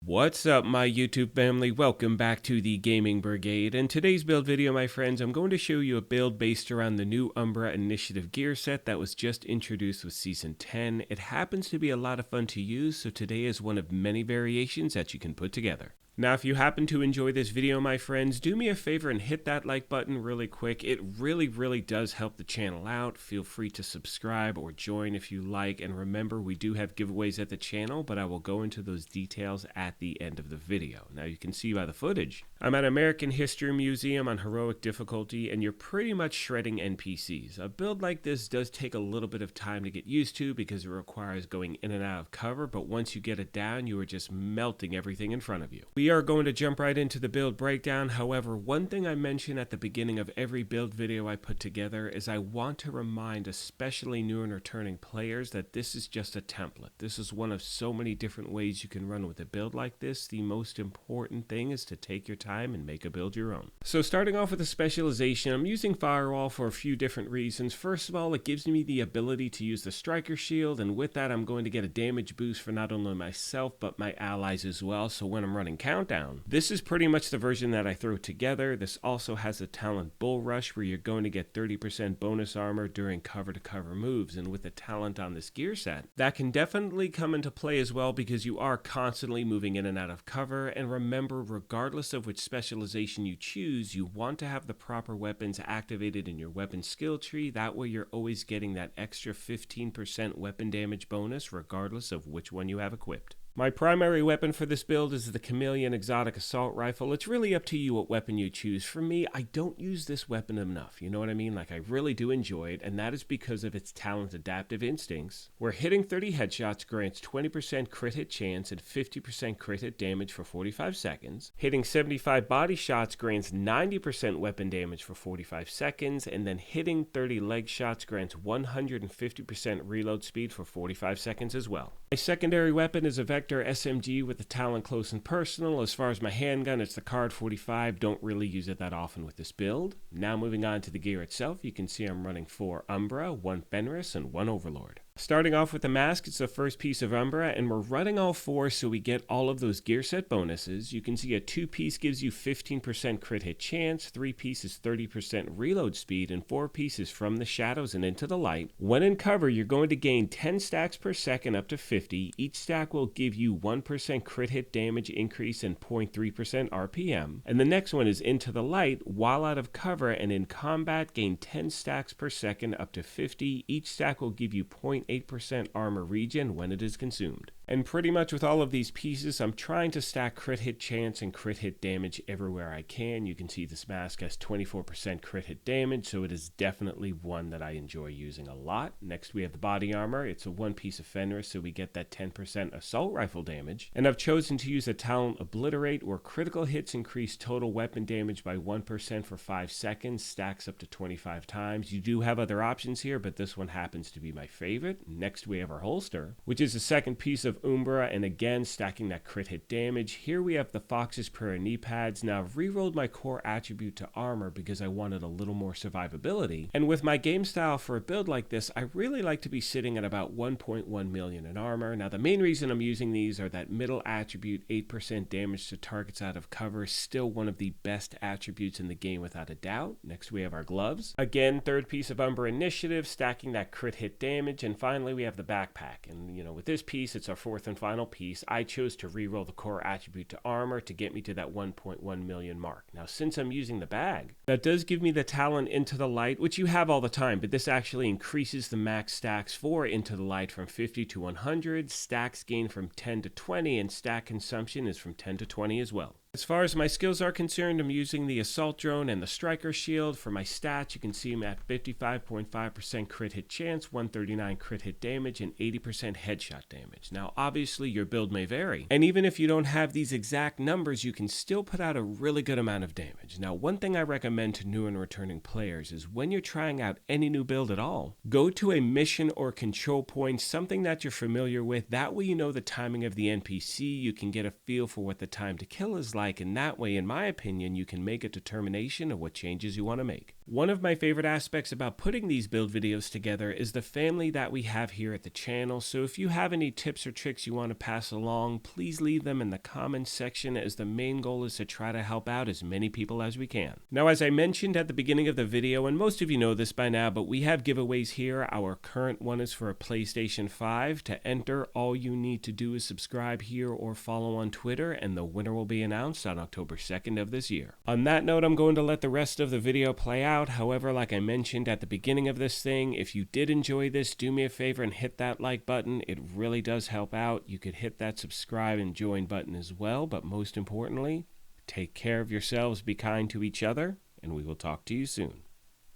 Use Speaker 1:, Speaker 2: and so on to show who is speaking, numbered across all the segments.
Speaker 1: What's up, my YouTube family? Welcome back to the Gaming Brigade. In today's build video, my friends, I'm going to show you a build based around the new Umbra Initiative gear set that was just introduced with Season 10. It happens to be a lot of fun to use, so today is one of many variations that you can put together. Now, if you happen to enjoy this video, my friends, do me a favor and hit that like button really quick. It really does help the channel out. Feel free to subscribe or join if you like. And remember, we do have giveaways at the channel, but I will go into those details at the end of the video. Now, you can see by the footage, I'm at American History Museum on heroic difficulty, and you're pretty much shredding NPCs. A build like this does take a little bit of time to get used to because it requires going in and out of cover, but once you get it down, you are just melting everything in front of you. We are going to jump right into the build breakdown. However, one thing I mention at the beginning of every build video I put together is I want to remind especially new and returning players that this is just a template. This is one of so many different ways you can run with a build like this. The most important thing is to take your time and make a build your own. So starting off with the specialization, I'm using Firewall for a few different reasons. First of all, it gives me the ability to use the Striker Shield, and with that I'm going to get a damage boost for not only myself but my allies as well. So when I'm running Countdown, this is pretty much the version that I throw together. This also has a talent Bull Rush where you're going to get 30% bonus armor during cover-to-cover moves, and with the talent on this gear set, that can definitely come into play as well because you are constantly moving in and out of cover. And remember, regardless of which specialization you choose, you want to have the proper weapons activated in your weapon skill tree. That way you're always getting that extra 15% weapon damage bonus regardless of which one you have equipped. My primary weapon for this build is the Chameleon exotic assault rifle. It's really up to you what weapon you choose. For me, I don't use this weapon enough, you know what I mean? Like, I really do enjoy it, and that is because of its talent adaptive instincts, where hitting 30 headshots grants 20% crit hit chance and 50% crit hit damage for 45 seconds. Hitting 75 body shots grants 90% weapon damage for 45 seconds, and then hitting 30 leg shots grants 150% reload speed for 45 seconds as well. My secondary weapon is a Vector SMG with the talent close and personal. As far as my handgun, it's the Card 45. Don't really use it that often with this build. Now moving on to the gear itself, you can see I'm running 4 Umbra, 1 Fenris, and 1 Overlord. Starting off with the mask, it's the first piece of Umbra, and we're running all 4 so we get all of those gear set bonuses. You can see a 2-piece gives you 15% crit hit chance, 3-piece is 30% reload speed, and 4-piece is from the shadows and into the light. When in cover, you're going to gain 10 stacks per second up to 50. Each stack will give you 1% crit hit damage increase and 0.3% RPM. And the next one is into the light. While out of cover and in combat, gain 10 stacks per second up to 50. Each stack will give you 0.8% armor regen when it is consumed. And pretty much with all of these pieces, I'm trying to stack crit hit chance and crit hit damage everywhere I can. You can see this mask has 24% crit hit damage, so it is definitely one that I enjoy using a lot. Next, we have the body armor. It's a 1-piece of Fenris, so we get that 10% assault rifle damage. And I've chosen to use a talent Obliterate, where critical hits increase total weapon damage by 1% for 5 seconds, stacks up to 25 times. You do have other options here, but this one happens to be my favorite. Next, we have our holster, which is the second piece of Umbra, and again stacking that crit hit damage. Here we have the Fox's Prayer knee pads. Now I've re-rolled my core attribute to armor because I wanted a little more survivability, and with my game style for a build like this, I really like to be sitting at about 1.1 million in armor. Now the main reason I'm using these are that middle attribute, 8% damage to targets out of cover, is still one of the best attributes in the game without a doubt. Next we have our gloves. Again, third piece of Umbra Initiative, stacking that crit hit damage. And finally we have the backpack, and with this piece, it's our 4th and final piece. I chose to re-roll the core attribute to armor to get me to that 1.1 million mark. Now since I'm using the bag, that does give me the talent Into the Light, which you have all the time, but this actually increases the max stacks for Into the Light from 50 to 100, stacks gain from 10 to 20, and stack consumption is from 10 to 20 as well. As far as my skills are concerned, I'm using the Assault Drone and the Striker Shield. For my stats, you can see I'm at 55.5% crit hit chance, 139 crit hit damage, and 80% headshot damage. Now, obviously, your build may vary, and even if you don't have these exact numbers, you can still put out a really good amount of damage. Now, one thing I recommend to new and returning players is when you're trying out any new build at all, go to a mission or control point, something that you're familiar with. That way you know the timing of the NPC, you can get a feel for what the time to kill is like, and that way, in my opinion, you can make a determination of what changes you want to make. One of my favorite aspects about putting these build videos together is the family that we have here at the channel, so if you have any tips or tricks you want to pass along, please leave them in the comments section, as the main goal is to try to help out as many people as we can. Now, as I mentioned at the beginning of the video, and most of you know this by now, but we have giveaways here. Our current one is for a PlayStation 5. To enter, all you need to do is subscribe here or follow on Twitter, and the winner will be announced on October 2nd of this year. On that note, I'm going to let the rest of the video play out. However, like I mentioned at the beginning of this thing, if you did enjoy this, do me a favor and hit that like button. It really does help out. You could hit that subscribe and join button as well, but most importantly, take care of yourselves, be kind to each other, and we will talk to you soon.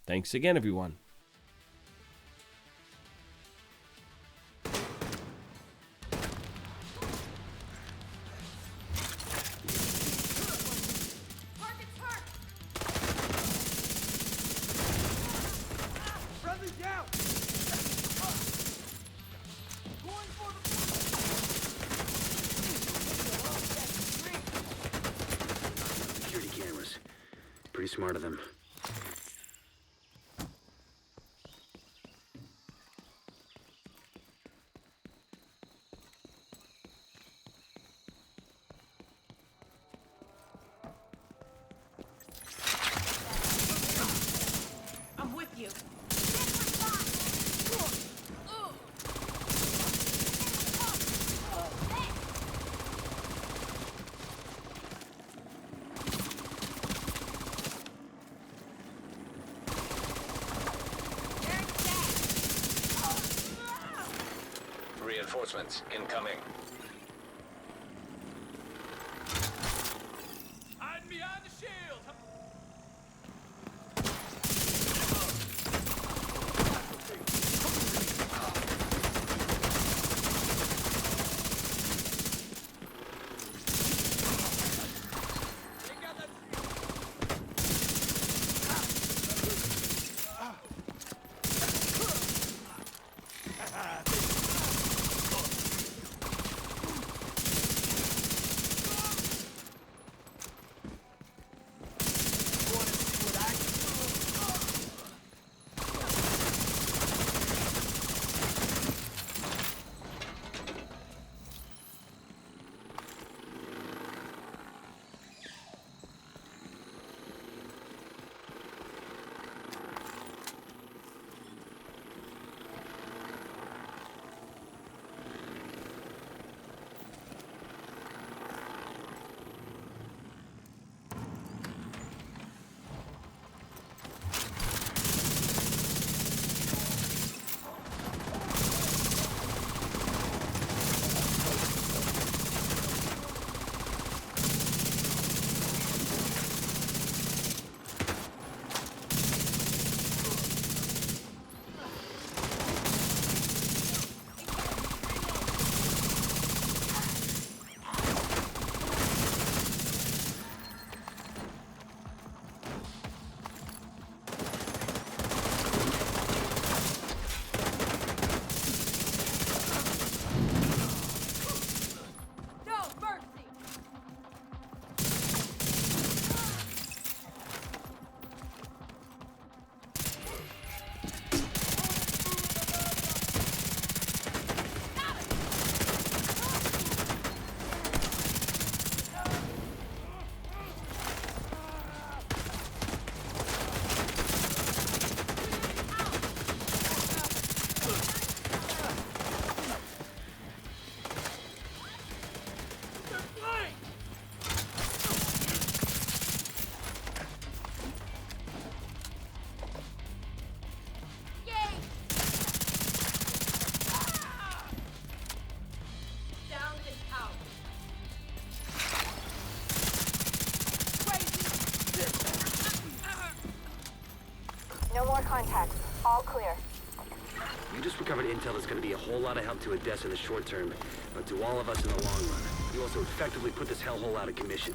Speaker 1: Thanks again, everyone.
Speaker 2: Pretty smart of them.
Speaker 3: I'm with you.
Speaker 4: Reinforcements incoming.
Speaker 3: Hide behind the shield.
Speaker 5: No more contacts. All clear.
Speaker 2: You just recovered intel that's going to be a whole lot of help to Odessa in the short term, but to all of us in the long run. You also effectively put this hellhole out of commission.